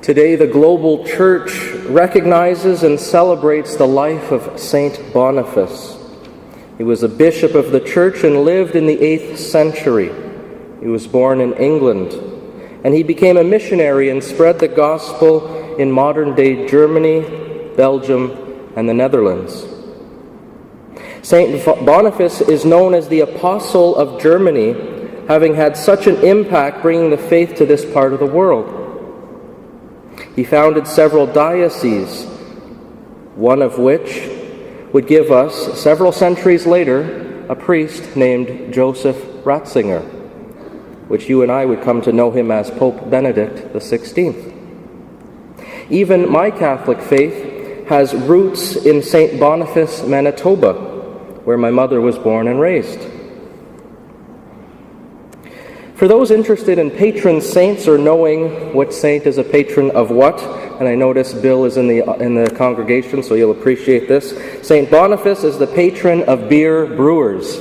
Today, the global church recognizes and celebrates the life of Saint Boniface. He was a bishop of the church and lived in the 8th century. He was born in England, and he became a missionary and spread the gospel in modern-day Germany, Belgium, and the Netherlands. Saint Boniface is known as the Apostle of Germany, having had such an impact bringing the faith to this part of the world. He founded several dioceses, one of which would give us, several centuries later, a priest named Joseph Ratzinger, which you and I would come to know him as Pope Benedict XVI. Even my Catholic faith has roots in St. Boniface, Manitoba, where my mother was born and raised. For those interested in patron saints or knowing what saint is a patron of what, and I notice Bill is in the congregation, so you'll appreciate this. Saint Boniface is the patron of beer brewers.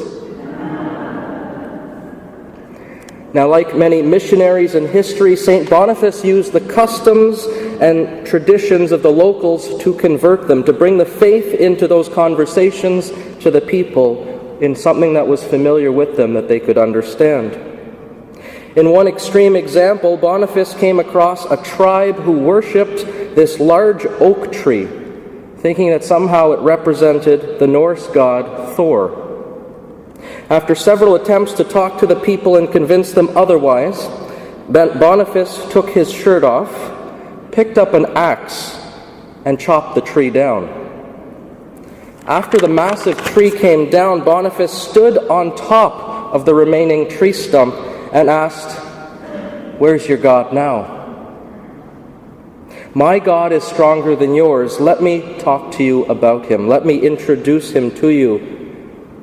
Now, like many missionaries in history, Saint Boniface used the customs and traditions of the locals to convert them, to bring the faith into those conversations to the people in something that was familiar with them that they could understand. In one extreme example, Boniface came across a tribe who worshipped this large oak tree, thinking that somehow it represented the Norse god Thor. After several attempts to talk to the people and convince them otherwise, Boniface took his shirt off, picked up an axe, and chopped the tree down. After the massive tree came down, Boniface stood on top of the remaining tree stump and asked, "Where's your God now?" "My God is stronger than yours. Let me talk to you about him. Let me introduce him to you."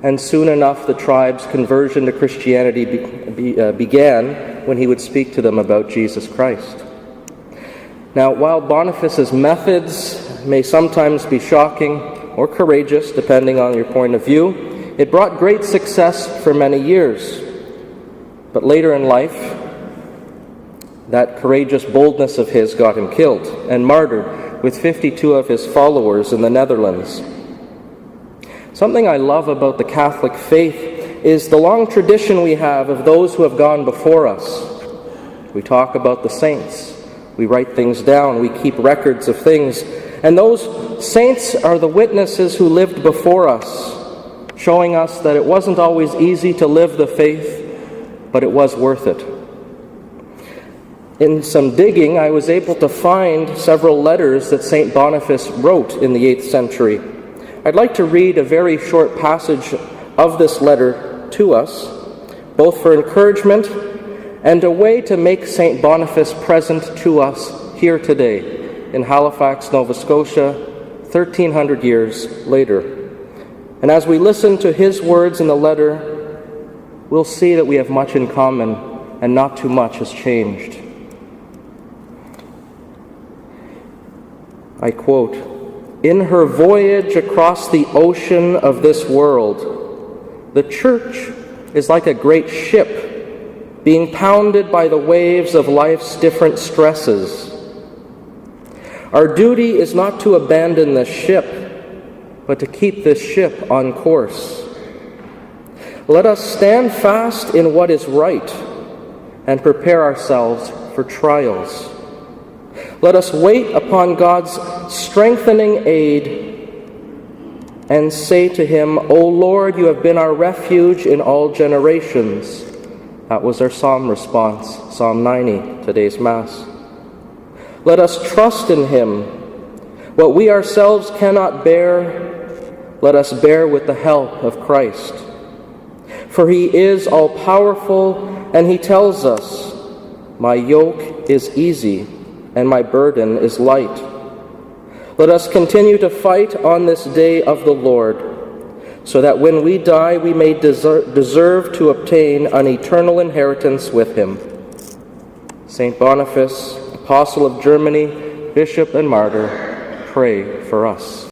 And soon enough, the tribe's conversion to Christianity began when he would speak to them about Jesus Christ. Now, while Boniface's methods may sometimes be shocking or courageous, depending on your point of view, it brought great success for many years. But later in life, that courageous boldness of his got him killed and martyred with 52 of his followers in the Netherlands. Something I love about the Catholic faith is the long tradition we have of those who have gone before us. We talk about the saints. We write things down. We keep records of things. And those saints are the witnesses who lived before us, showing us that it wasn't always easy to live the faith, but it was worth it. In some digging, I was able to find several letters that St. Boniface wrote in the 8th century. I'd like to read a very short passage of this letter to us, both for encouragement and a way to make St. Boniface present to us here today in Halifax, Nova Scotia, 1,300 years later. And as we listen to his words in the letter, we'll see that we have much in common and not too much has changed. I quote, "In her voyage across the ocean of this world, the Church is like a great ship being pounded by the waves of life's different stresses. Our duty is not to abandon the ship, but to keep this ship on course. Let us stand fast in what is right and prepare ourselves for trials. Let us wait upon God's strengthening aid and say to him, 'O Lord, you have been our refuge in all generations.'" That was our psalm response, Psalm 90, today's Mass. "Let us trust in him. What we ourselves cannot bear, let us bear with the help of Christ. For he is all-powerful, and he tells us, 'My yoke is easy, and my burden is light.' Let us continue to fight on this day of the Lord, so that when we die we may deserve to obtain an eternal inheritance with him." St. Boniface, Apostle of Germany, Bishop and Martyr, pray for us.